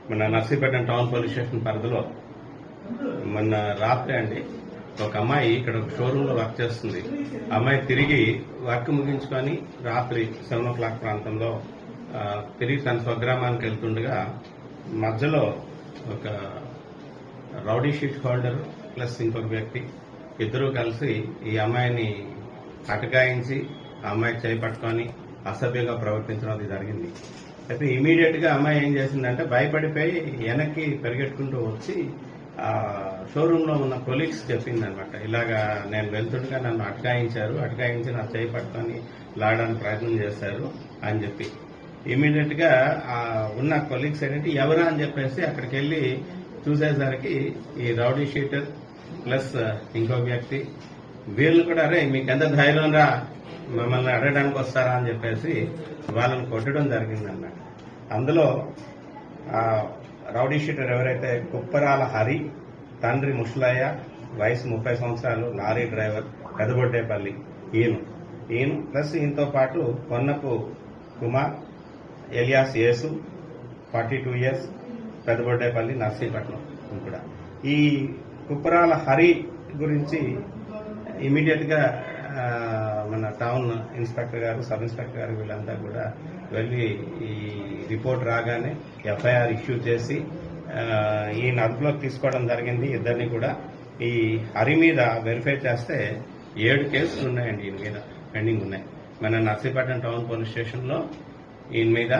మన Narsipatnam town police station పరిధిలో మొన్న రాత్రి అండి ఒక అమ్మాయి ఇక్కడ ఒక షోరూమ్ లో వర్క్ చేస్తుంది. అమ్మాయి తిరిగి వర్క్ ముగించుకొని రాత్రి 7:00 ప్రాంతంలో తిరిగి తన స్వగ్రామానికి వెళ్తుండగా మధ్యలో ఒక రౌడీ షీట్ హోల్డర్ ప్లస్ ఇంకొక వ్యక్తి ఇద్దరూ కలిసి ఈ అమ్మాయిని అటకాయించి ఆ అమ్మాయికి చేపట్టుకొని అసభ్యంగా ప్రవర్తించడం అది జరిగింది. అయితే ఇమీడియట్ గా అమ్మాయి ఏం చేసిందంటే భయపడిపోయి వెనక్కి పరిగెట్టుకుంటూ వచ్చి ఆ షోరూమ్ లో ఉన్న కొలీగ్స్ చెప్పిందనమాట. ఇలాగా నేను వెళ్తుండగా నన్ను అటకాయించి నా చేయి పట్టుకొని లాగడానికి ప్రయత్నం చేశారు అని చెప్పి ఇమీడియట్ గా ఉన్న కొలీగ్స్ ఏంటంటే ఎవరా అని చెప్పేసి అక్కడికి వెళ్లి చూసేసరికి ఈ రౌడీ షీటర్ ప్లస్ ఇంకో వ్యక్తి వీళ్ళు కూడా అరే మీకు ఎంత ధైర్యం రా మమ్మల్ని అడగడానికి వస్తారా అని చెప్పేసి వాళ్ళని కొట్టడం జరిగిందన్నమాట. అందులో రౌడీ షీటర్ ఎవరైతే కుప్పరాల హరి, తండ్రి ముషలయ్య, వయసు 30 సంవత్సరాలు, లారీ డ్రైవర్, పెదబొడ్డేపల్లి ఈయన ప్లస్ ఈయనతో పాటు కొన్నపు కుమార్ ఎలియాస్ యేసు 42 ఇయర్స్, పెదబొడ్డేపల్లి, నర్సీపట్నం కూడా. ఈ కుప్పరాల హరి గురించి ఇమీడియట్ గా మన టౌన్ ఇన్స్పెక్టర్ గారు, సబ్ ఇన్స్పెక్టర్ గారు వీళ్ళంతా కూడా వెళ్లి ఈ రిపోర్ట్ రాగానే ఎఫ్ఐఆర్ ఇష్యూ చేసి ఈయన అదుపులోకి తీసుకోవడం జరిగింది. ఇద్దరిని కూడా ఈ హరి మీద వెరిఫై చేస్తే 7 కేసులు ఉన్నాయండి. ఈయన మీద పెండింగ్ ఉన్నాయి. మన నర్సీపట్నం టౌన్ పోలీస్ స్టేషన్ లో ఈయన మీద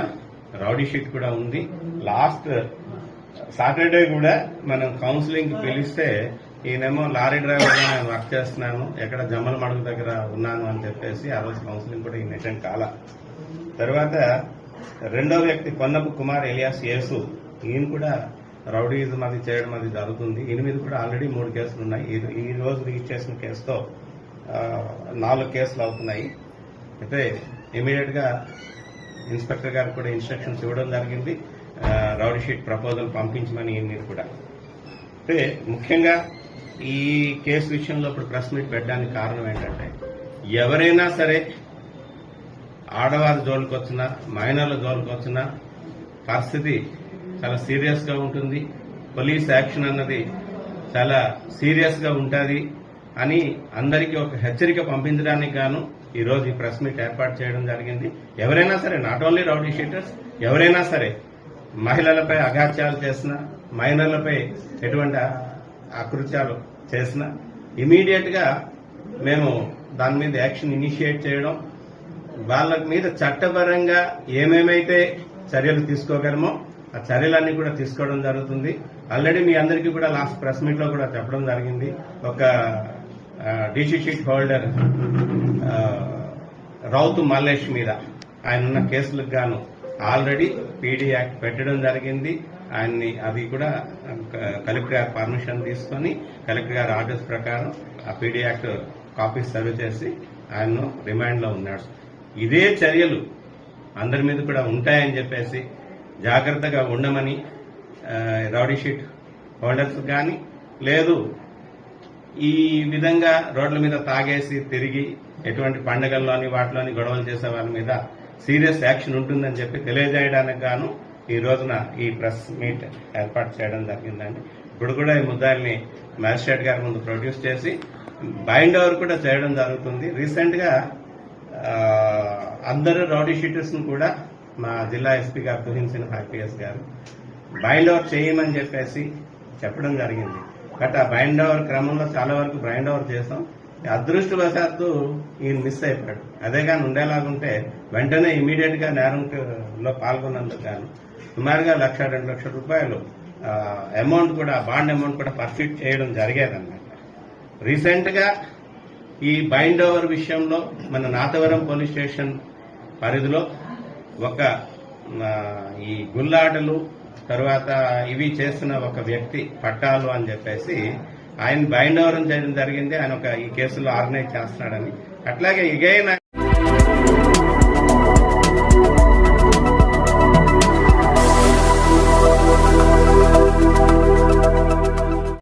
రౌడీ షీట్ కూడా ఉంది. లాస్ట్ సాటర్డే కూడా మనం కౌన్సిలింగ్ పిలిస్తే ఈయనేమో లారీ డ్రైవర్ గా నేను వర్క్ చేస్తున్నాను, ఎక్కడ జమ్మల మడుగు దగ్గర ఉన్నాను అని చెప్పేసి ఆ రోజు కౌన్సిలింగ్ కూడా ఈయన అటెండ్ కాల. తర్వాత రెండో వ్యక్తి కొన్నపు కుమార్ ఎలియాస్ యేసు, ఈయన కూడా రౌడీజం అది చేయడం అది జరుగుతుంది. ఈయన మీద కూడా ఆల్రెడీ 3 కేసులు ఉన్నాయి. ఈ రోజు రిజిస్టర్ చేసిన కేసుతో 4 కేసులు అవుతున్నాయి. అయితే ఇమీడియట్ గా ఇన్స్పెక్టర్ గారికి కూడా ఇన్స్ట్రక్షన్స్ ఇవ్వడం జరిగింది, రౌడీ షీట్ ప్రపోజల్ పంపించమని ఈయన మీద కూడా. అంటే ముఖ్యంగా ఈ కేసు విషయంలో ఇప్పుడు ప్రెస్ మీట్ పెట్టడానికి కారణం ఏంటంటే ఎవరైనా సరే ఆడవారి జోలికి వచ్చినా, మైనర్ల జోలికి వచ్చినా పరిస్థితి చాలా సీరియస్ గా ఉంటుంది. పోలీస్ యాక్షన్ అన్నది చాలా సీరియస్ గా ఉంటుంది అని అందరికీ ఒక హెచ్చరిక పంపించడానికి గాను ఈ రోజు ఈ ప్రెస్ మీట్ ఏర్పాటు చేయడం జరిగింది. ఎవరైనా సరే, నాట్ ఓన్లీ రౌడీ షీటర్స్, ఎవరైనా సరే మహిళలపై అఘాత్యాలు చేసినా, మైనర్లపై ఎటువంటి అకృత్యాలు చేసినా ఇమీడియట్ గా మేము దాని మీద యాక్షన్ ఇనిషియేట్ చేయడం, వాళ్ళ మీద చట్టపరంగా ఏమేమైతే చర్యలు తీసుకోగలమో ఆ చర్యలన్నీ కూడా తీసుకోవడం జరుగుతుంది. ఆల్రెడీ మీ అందరికీ కూడా లాస్ట్ ప్రెస్ మీట్ లో కూడా చెప్పడం జరిగింది. ఒక డీసీ షీట్ హోల్డర్ రౌతు మల్లేష్ మీద ఆయన ఉన్న కేసులకు గాను ఆల్రెడీ పీడీ యాక్ట్ పెట్టడం జరిగింది. ఆయన్ని అది కూడా కలెక్టర్ గారి పర్మిషన్ తీసుకుని కలెక్టర్ గారి ఆర్డర్స్ ప్రకారం ఆ పీడీ యాక్ట్ కాపీస్ సర్వ్ చేసి ఆయన్ను రిమాండ్ లో ఉన్నాడు. ఇదే చర్యలు అందరి మీద కూడా ఉంటాయని చెప్పేసి జాగ్రత్తగా ఉండమని రౌడీ షీట్ హోల్డర్స్ కానీ, లేదు ఈ విధంగా రోడ్ల మీద తాగేసి తిరిగి ఎటువంటి పండుగల్లోని వాటిలోని గొడవలు చేసే వాళ్ళ మీద సీరియస్ యాక్షన్ ఉంటుందని చెప్పి తెలియజేయడానికి గాను ఈ రోజున ఈ ప్రెస్ మీట్ ఏర్పాటు చేయడం జరిగిందండి. ఇప్పుడు కూడా ఈ ముద్దాయిల్ని మ్యాజిస్ట్రేట్ గారి ముందు ప్రొడ్యూస్ చేసి బైండ్ ఓవర్ కూడా చేయడం జరుగుతుంది. రీసెంట్ గా అందరు రౌడీ షీటర్స్ ను కూడా మా జిల్లా ఎస్పీ గారు తుహిన్ సిన్హా ఐపీఎస్ గారు బైండ్ ఓవర్ చేయమని చెప్పేసి చెప్పడం జరిగింది. బట్ ఆ బైండ్ ఓవర్ క్రమంలో చాలా వరకు బైండ్ ఓవర్ చేస్తాం. అదృష్టవశాత్తు ఈయన మిస్ అయిపోయాడు. అదే కానీ ఉండేలాగుంటే వెంటనే ఇమీడియట్ గా నేరంలో పాల్గొన్నందుకు గాను సుమారుగా 1,00,000-2 లక్షల రూపాయలు అమౌంట్ కూడా, బాండ్ అమౌంట్ కూడా పర్ఫిట్ చేయడం జరిగేదన్నమాట. రీసెంట్ గా ఈ బైండ్ ఓవర్ విషయంలో మన నాతవరం పోలీస్ స్టేషన్ పరిధిలో ఒక ఈ గుల్లాటలు తర్వాత ఇవి చేసిన ఒక వ్యక్తి పట్టాలు అని చెప్పేసి ఆయన బైండ్ ఓవర్ చేయడం జరిగింది. ఆయన ఈ కేసులో ఆర్గనైజ్ చేస్తున్నాడని. అట్లాగే ఇగైన్